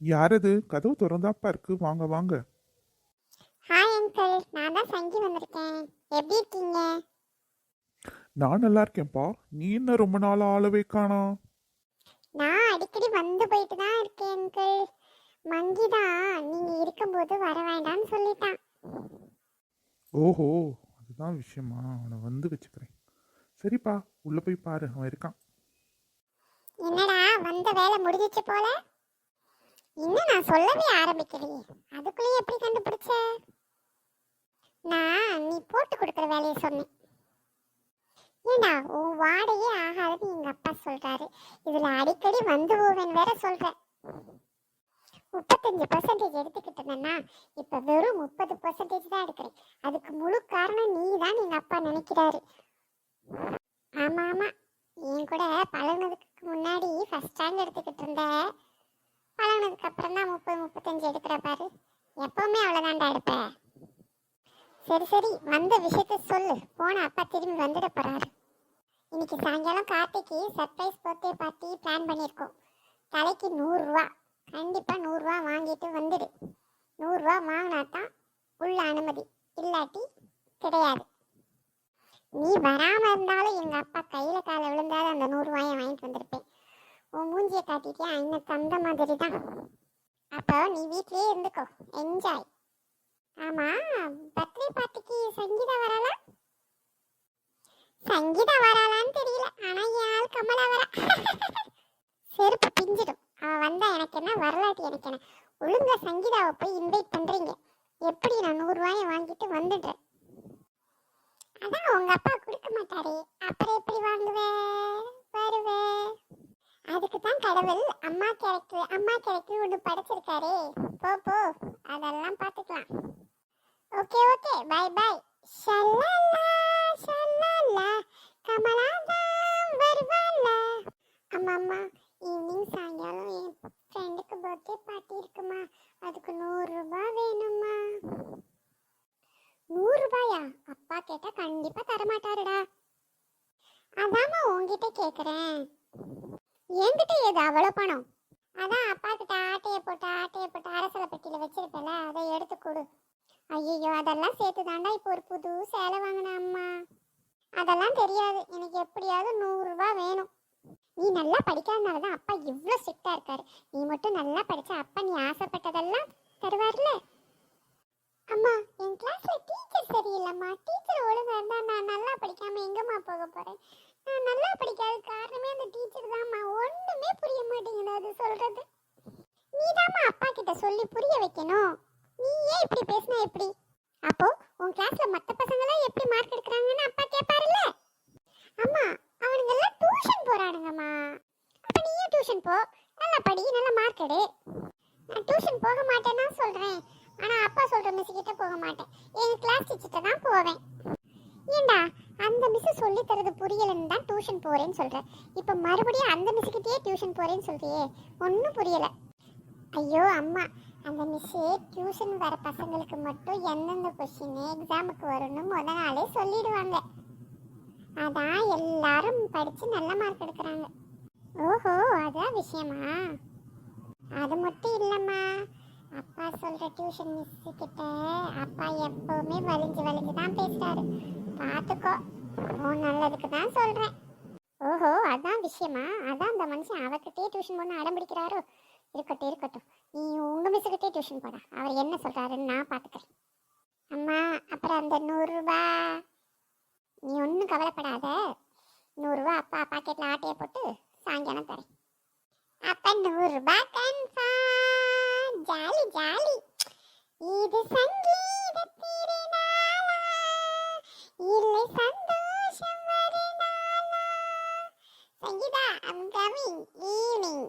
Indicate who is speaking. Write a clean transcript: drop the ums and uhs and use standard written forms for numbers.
Speaker 1: யாரது? கதவு திறந்தாப்பா இருக்கு. வாங்க வாங்க.
Speaker 2: ஹாய் அங்கிள், நான் தான் சங்கி வந்திருக்கேன். எப்படி இருக்கீங்க?
Speaker 1: நான் நல்லா இருக்கேன்ப்பா. நீ என்ன ரொம்ப நாள் ஆளவே காணா?
Speaker 2: நான் அடிக்கடி வந்து போயிட்டு தான் இருக்கேன் அங்கிள். மங்கி தான் நீங்க இருக்கும்போது வர வேண்டாம்னு சொல்லிட்டான்.
Speaker 1: ஓஹோ, அதுதான் விஷயமா? அவனை வந்து வச்சுக்கிறேன். சரிப்பா, உள்ள போய் பாரு, அவன் இருக்கான்.
Speaker 2: என்னடா வந்த வேலை முடிஞ்சிச்சு போல. இன்னும் நான் சொல்லவே ஆரம்பிக்கலையே, அதுக்குள்ளேயே எப்படி கண்டுபிடிச்ச? நான் நீ போட்டு கொடுக்குற வேலையை சொன்னேன். ஏண்டா உன் வாடையே ஆகாதுன்னு எங்க அப்பா சொல்றாரு. இதுல அடிக்கடி வந்து போவேன் வேற சொல்ற. 35% எடுத்துக்கிட்டு இருந்தேன்னா இப்ப வெறும் 30% தான் எடுக்கிறேன். அதுக்கு முழு காரணம் நீ தான் எங்க அப்பா நினைக்கிறாரு. ஆமா ஆமா, என் கூட பழகுனதுக்கு முன்னாடி ஃபர்ஸ்ட் ரேங்க் எடுத்துக்கிட்டு இருந்த, பழகுனதுக்கு அப்புறம் தான் 30-35 எடுக்கிற பாரு. எப்பவுமே அவ்வளவுதான்டா எடுப்ப. சரி சரி, வந்த விஷயத்த சொல்லு. போன அப்பா திரும்பி வந்துட போறாரு. இன்னைக்கு சாயங்காலம் கார்த்திக்கு சர்ப்ரைஸ் பர்த்டே பார்ட்டி பிளான் பண்ணியிருக்கோம். தலைக்கு 100 ரூபா, கண்டிப்பா 100 ரூபா வாங்கிட்டு வந்துடு. 100 ரூபா வாங்கினா தான் உள்ள அனுமதி, இல்லாட்டி கிடையாது. நீ வராம இருந்தாலும் எங்க அப்பா கையில கால விழுந்தாலும் அந்த 100 ரூபாயை வாங்கிட்டு வந்திருப்பேன். உன் மூஞ்சியை காட்டிட்டியா இன்னும் தந்த மாதிரி தான். அப்போ நீ வீட்லயே இருந்துக்கோ, என்ஜாய். ஆமா, பர்த்டே பார்ட்டிக்கு சங்கீதா வரல? சங்கீதா வராளான்னு தெரியல, ஆனா என் ஆள் கமலா வரா. செருப்பு பிஞ்சிடும். அவ வந்தா எனக்கு என்ன, வரலாட்டி எனக்கு என்ன. ஒழுங்கா சங்கீதாவை போய் இன்வைட் பண்றீங்க. எப்படி நான் 100 ரூபாயை வாங்கிட்டு வந்துடுறேன். அதான் உங்க அப்பா கொடுக்க மாட்டாரே, அப்புறம் எப்படி வாங்குவேன் வருவேன்? அதுக்கு தான் கடவுள் அம்மா கேரக்டர் ஒன்று படைச்சிருக்காரே. போ போ, அதெல்லாம் பார்த்துக்கலாம். Okay okay, bye bye. ஷல்லல்லா ஷல்லல்லா, கமலா தான் வருவாளா. அம்மா அம்மா, ஈவினிங் சாயங்காலம் என் ஃப்ரெண்டுக்கு பர்த்டே பார்ட்டி இருக்குமா, அதுக்கு 100 ரூபாய் வேணுமா? 100 ரூபாயா? அப்பா கேட்டா கண்டிப்பா தரமாட்டாருடா. அதாம்மா உங்ககிட்ட கேக்குறேன். என்கிட்ட ஏது அவ்வளோ பணம்? அதான் அப்பா கிட்ட ஆட்டையை போட்டு அரசலை பெட்டியில வச்சிருப்பேல, அதை எடுத்து கொடு. ஐயோ, அதெல்லாம் சேர்த்து தாண்டா இப்போ ஒரு புது சேலை வாங்கினேன் அம்மா. அதெல்லாம் தெரியாது எனக்கு, எப்படியாவது 100 ரூபாய் வேணும். நீ நல்லா படிக்காதனால தான் அப்பா இவ்வளோ ஸ்ட்ரிக்டா இருக்காரு. நீ மட்டும் நல்லா படிச்சா அப்பா நீ ஆசைப்பட்டதெல்லாம் தருவார்ல. அம்மா, என் கிளாஸ்ல டீச்சர் சரியில்லைம்மா. டீச்சர் ஒழுங்கா இருந்தா நான் நல்லா படிக்காம எங்கம்மா போக போறேன்? நான் நல்லா படிக்காத காரணமே அந்த டீச்சர் தான்மா. ஒண்ணுமே புரிய மாட்டேங்குது அது சொல்றது. நீதாம்மா அப்பா கிட்ட சொல்லி புரிய வைக்கணும். நீ ஏன் இப்படி பேசினா எப்படி? அப்போ உன் கிளாஸ்ல மத்த பசங்க எல்லாம் எப்படி மார்க் எடுக்கறாங்கன்னு அப்பா கேட்பாருல்ல. அம்மா, அவனுங்க எல்லாம் டியூஷன் போறானுங்கம்மா. அப்ப நீயும் டியூஷன் போ, நல்லா படி, நல்ல மார்க் எடு. நான் டியூஷன் போக மாட்டேன்னா சொல்றேன், ஆனா அப்பா சொல்ற மிஸ் கிட்ட போக மாட்டேன். எங்க கிளாஸ் டீச்சர்ட்ட தான் போவேன். ஏண்டா, அந்த மிஸ் சொல்லி தரது புரியலன்னு தான் டியூஷன் போறேன்னு சொல்ற. இப்ப மறுபடியும் அந்த மிஸ் கிட்டயே டியூஷன் போறேன்னு சொல்றியே, ஒன்னும் புரியல. ஐயோ அம்மா, அந்த மிஸ் டியூஷன் வர பசங்களுக்கு மட்டும் எந்தெந்த கொஸ்டின் எக்ஸாமுக்கு வரும்னு முத நாளே சொல்லிடுவாங்க. அதான் எல்லாரும் படிச்சு நல்ல மார்க் எடுக்கிறாங்க. ஓஹோ, அதான் விஷயமா? அது மட்டும் இல்லம்மா, அப்பா சொல்ற டியூஷன் மிஸ் கிட்ட அப்பா எப்பவுமே வலிஞ்சு தான் பேசுறாரு. பாத்துக்கோ, உன் நல்லதுக்கு தான் சொல்றேன். ஓஹோ, அதான் விஷயமா? அதான் அந்த மனுஷன் அவகிட்டே டியூஷன் போன அடம் பிடிக்கிறாரோ? இருக்கட்டும், நீ உங்க மிஸ் கிட்டே டியூஷன் போடா. அவர் என்ன சொல்றாருன்னு நான் பாத்துக்கிறேன். அம்மா, அப்புறம் அந்த 100 ரூபாய் நீ ஒன்றும் கவலைப்படாத. 100 ரூபாய் அப்பா பாக்கெட்ல ஆட்டையை போட்டு சாயங்காலம் தரேன். அப்ப 100 ரூபாய் கன்ஃபார்ம். Jolly jolly. இது சங்கீத திருநாளா, இல்லை சந்தோஷம் வருநாளா. Sangeetha, I'm coming evening.